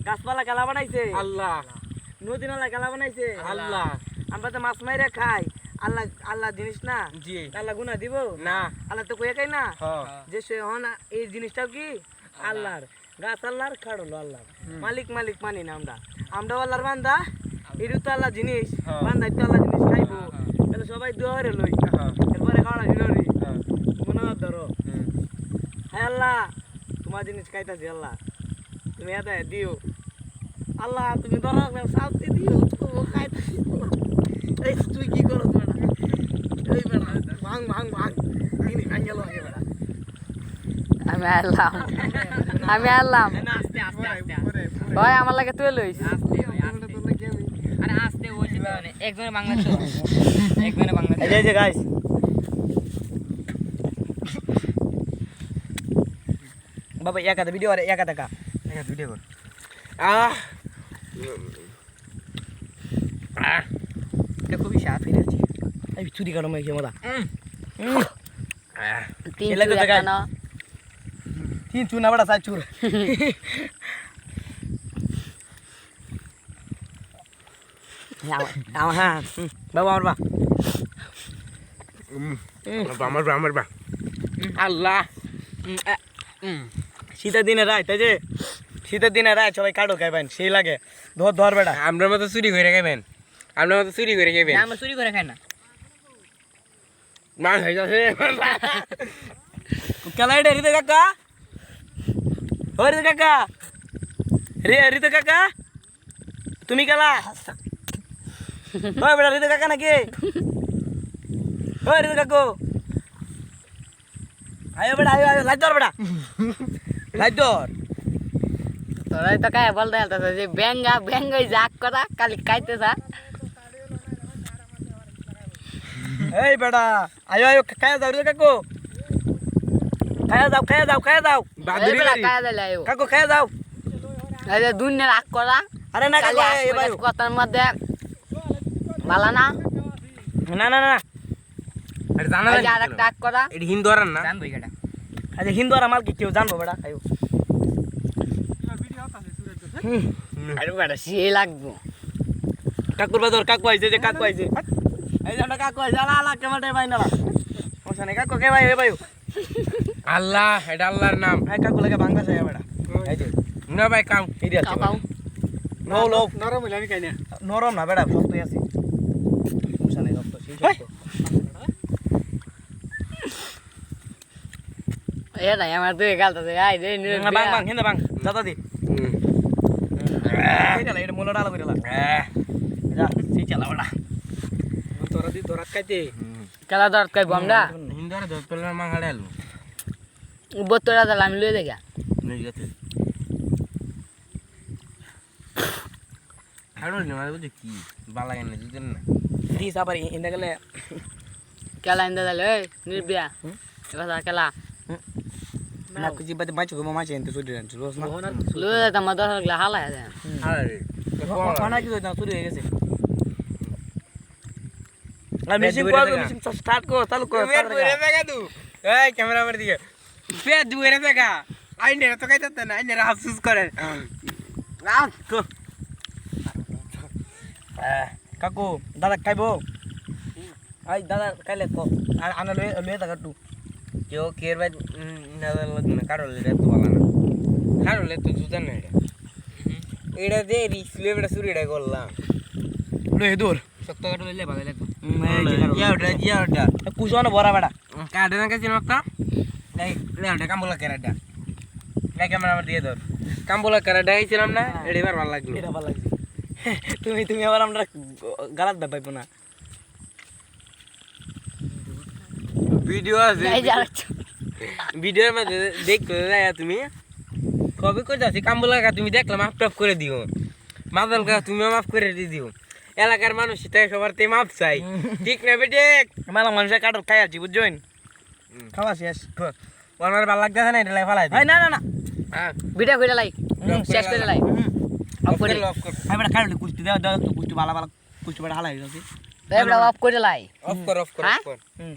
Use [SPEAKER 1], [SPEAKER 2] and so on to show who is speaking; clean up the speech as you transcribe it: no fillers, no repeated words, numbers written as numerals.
[SPEAKER 1] গাছপালা খেলা বানাইছে
[SPEAKER 2] আল্লাহ,
[SPEAKER 1] নদী নালা খেলা বানাইছে
[SPEAKER 2] আল্লাহ।
[SPEAKER 1] আমরা তো মাছ মাইরে খাই আল্লাহ আল্লাহ জিনিস না
[SPEAKER 2] জি
[SPEAKER 1] আল্লাহ গুনা দিব
[SPEAKER 2] না।
[SPEAKER 1] আল্লাহ তো কয়ে খাই না
[SPEAKER 2] হ্যাঁ
[SPEAKER 1] যে সে হন এই জিনিসটাও কি আল্লাহর গাছ আল্লাহর খাড় হলো আল্লাহ মালিক মালিক মানি না আমরা আল্লাহর বান্দা এটা তো আল্লাহ জিনিস
[SPEAKER 2] হ্যাঁ।
[SPEAKER 1] বান্দা তো আল্লাহ জিনিস খাইবো তাহলে সবাই দুয়ারে লই
[SPEAKER 2] হ্যাঁ
[SPEAKER 1] এরপরে খাওয়া হিরোরি
[SPEAKER 2] হ্যাঁ
[SPEAKER 1] মনে ধরো হ্যাঁ আল্লাহ তোমার জিনিস খাইতাছি আল্লাহ তুমি এত দিও আল্লাহ তুমি ধরো শান্তি দিও খাইতাছি এই তুই কি করো বেটা এই বেটা ভাঙ ভাঙ ভাঙ ভাঙি ভাঙ গেল বেটা
[SPEAKER 3] আমি আনলাম
[SPEAKER 1] না আস্তে আস্তে আস্তে
[SPEAKER 3] ভাই আমার লাগে তুই লইস
[SPEAKER 1] আস্তে আরে আস্তে ওই মানে একজনে বাংলা তো একজনে বাংলা এই যে গাইস বাবা একা ভিডিও আরে একা টাকা
[SPEAKER 2] ভিডিও কর।
[SPEAKER 1] এটা খুবই স্বাদ ফিরেছি এই চুরি কাটো মেখে মজা
[SPEAKER 3] তিন
[SPEAKER 1] এলাকা
[SPEAKER 3] চুর
[SPEAKER 1] জায়গায়।
[SPEAKER 3] একটা না
[SPEAKER 1] তিন চুর না বড়া চার চুর হ্যাঁ বাবা আমার বা
[SPEAKER 2] আমার বা আল্লাহ।
[SPEAKER 1] শীতের দিনে রায় তাই যে শীতের দিনে রায় সবাই কাটো খাইবেন সেই লাগে ধর ধর বেটা
[SPEAKER 2] আমরা মতো চুরি করে খাবেন, আমরা মতো চুরি করে খাবেন।
[SPEAKER 1] আমরা চুরি করে খাই না
[SPEAKER 2] মাছ হয়ে যাচ্ছে।
[SPEAKER 1] কেলাই রে রিতে কাকা ও রিতে কাকা রিতে কাকা তুমি কেলা ওই বেটা রিতে কাকা নাকি ওই রিতে কাকু আয় বেটা আয় লাইট ধর বেটা লাইট ধর
[SPEAKER 3] তোরাই তো কায় বলতে আলতাছে যে ব্যাঙ্গাই জাক করা কালি খাইতেছা
[SPEAKER 1] এই বেটা আয় আয় খায়া যাও রিতে কাকু খায়া যাও
[SPEAKER 2] বাদুড়ি
[SPEAKER 3] বেলা
[SPEAKER 2] বাড়ি।
[SPEAKER 3] কায় দিলে আয়ো
[SPEAKER 1] কাকু খায়া যাও
[SPEAKER 3] এই যে দুনিয়া রাগ করা
[SPEAKER 1] আরে না
[SPEAKER 3] কালি
[SPEAKER 1] কাকু এই ভাই
[SPEAKER 3] কথার মধ্যে ভালো না
[SPEAKER 1] না না না
[SPEAKER 2] আরে জানা
[SPEAKER 3] এই যে আরেকটা রাগ করা
[SPEAKER 2] এটা হিন্দু আর না
[SPEAKER 1] জানবো এটা আচ্ছা হিন্দু আর মাল কি কেউ জানবো বেটা আয়ো
[SPEAKER 3] আরে বেটা সে লাগবো
[SPEAKER 1] কাকুর বাদর কাকু আইছে যে কাকু আইছে এই যে আমরা কাকু আইছে আলা আলা কেমন ভাই না ওখানে কাকু কে ভাই এ ভাই
[SPEAKER 2] আল্লাহ, এটা আল্লাহর নাম।
[SPEAKER 1] ভাই কাকু লাগে ভাঙা যায় বেটা এই যে
[SPEAKER 2] না ভাই কাম
[SPEAKER 1] এই দিয়া
[SPEAKER 3] খাও
[SPEAKER 1] নো লো
[SPEAKER 2] নরম হইলে আমি খাই না।
[SPEAKER 1] নরম না বেটা শক্তই আছে ওখানে শক্ত সেই শক্ত
[SPEAKER 3] এটা আমার তুই গালতাছে আই রে
[SPEAKER 1] বাং বাং হিন্দা বাং দাদা দি এই চলা এটা মোলা ডালা কইলা যা সেই চলা বেটা
[SPEAKER 2] তোরা দি তোরা খাইতে
[SPEAKER 3] খেলা দরদ কই বমডা
[SPEAKER 2] হিন্দু আর দশ পেলার মাংড়ে আলু
[SPEAKER 3] বত্তরা দল আমি লই দেখা
[SPEAKER 2] নেই গেছে। হাড়ো নি মানে বুঝি কি বালা কেন দিতেন না।
[SPEAKER 1] দিস আবার ইন্দা গেলে
[SPEAKER 3] খেলা ইন্দা দলে এই নির্বিয়া কথা খেলা
[SPEAKER 1] না কুজি বাদে মাছ গো মাছ এনতে চুরি রান রোজ না
[SPEAKER 3] লই যেতাম দর হগলা হালা আছে
[SPEAKER 2] আরে
[SPEAKER 1] কোনা কি না চুরি হয়ে গেছে আমি মেশিন কো মেশিন স্টার্ট কো চালু কো
[SPEAKER 2] পেট ভরে দেখা তু এই ক্যামেরা আমার দিকে পেট ভরে দেখা আইনে তো খাইতে না আইনে আফসোস করে আফ তো
[SPEAKER 1] কাকু দাদা খাইবো আই দাদা খাইলে কো আনা লয়ে লয়ে দাদা টু
[SPEAKER 2] কেউ কের ভাই না না কারলে রে তো বালা না কারলে তো জুতা না এটা দে রিক্স লেভেলটা শুরু এটা করলাম
[SPEAKER 1] লয়ে দূর
[SPEAKER 2] শক্ত কাটো লইলে ভালো লাগতো
[SPEAKER 1] ইয়া ওটা কুশনে বড়া বেটা
[SPEAKER 2] কাটে না কাছে নক্তা এই লে ওটা কামবলা কেরাটা এই ক্যামেরা আমার দিয়ে ধর কামবলা কেরাটা আইছিলাম না এবার ভালো লাগলো
[SPEAKER 1] এটা ভালো লাগছে তুমি আবার আমরা গালাত পাইবো না
[SPEAKER 2] ভিডিও আছে
[SPEAKER 3] এই যা
[SPEAKER 2] ভিডিওর মধ্যে দেখতে যায় তুমি কবে করে যাচ্ছি কামবলা কা তুমি দেখলে মাফ টাফ করে দিও মাদল কা তুমিও মাফ করে দিও এলাকার মানুষ তাই সবার তে মাপ চাই ঠিক না বেটে
[SPEAKER 1] মালা মানুষের কাটল খাই আছি বুঝছেন খাওয়া শেষ
[SPEAKER 2] আমার ভালো লাগতেছে না এটা লাই ফালাই
[SPEAKER 1] না না না
[SPEAKER 2] হ্যাঁ
[SPEAKER 3] ভিডিও কইরা লাই শেষ করে লাই
[SPEAKER 2] অফ করে অফ কর
[SPEAKER 1] ভাই বেটা খাইলে কুস্তি দাও দাও কুস্তি ভালো ভালো কুস্তি বেটা হালাই যাচ্ছে
[SPEAKER 3] এই বড় অফ করে লাই
[SPEAKER 2] অফ কর
[SPEAKER 3] হ্যাঁ?
[SPEAKER 2] অফ কর
[SPEAKER 1] হুম